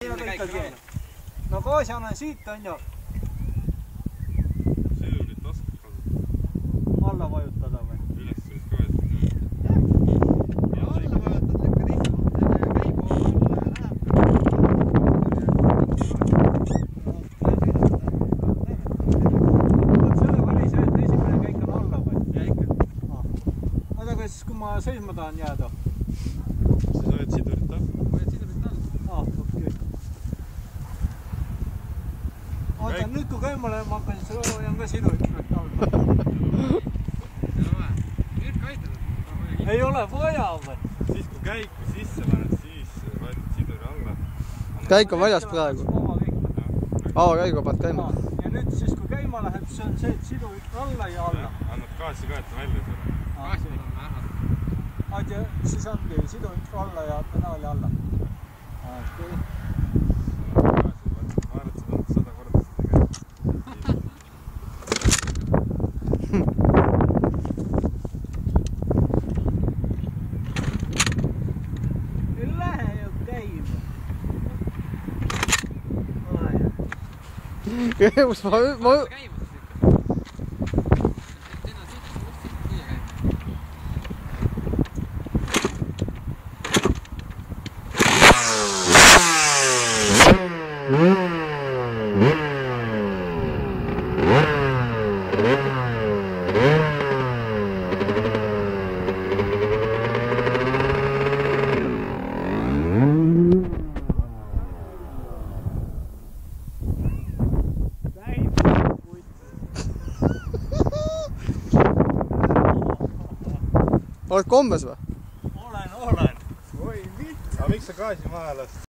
No gaasi annan siit on ju. Sõdurit oskad kasutada? Alla vajutada või? Üles võid ka võtta. Ja alla vajutad, lükkad ikka. Selle käigu alla ja läheb. Selle vali see, et esimene käik on alla või? Ja ikka. Aga kas kui ma seisma tahan jääda? Siis hoiad sidurit all. Hoiad sidurit all. Okei. Oota, nüüd kui käima läheb, ma hakkan siis hoian ka sidurit all. Nüüd kaitad. Ei ole vaja või? Siis kui käiku sisse paned, siis võtad siduri alla. Käik on väljas praegu. Avakäiguga paned käima. Ja nüüd siis kui käima läheb, siis on see, et sidurit alla ja alla. Annad gaasi ka, et välja tule. Gaasi on ära. Ja siis ongi sidurit alla ja pedaali alla. Okei. Ma arvan, et sa tahad 100 korda seda tegema. Ei lähe ju käima. Kus ma... Käima siis ikka. Siin on siit siia käima. Oled kombes või? Olen. Oi, miks sa gaasi maha last?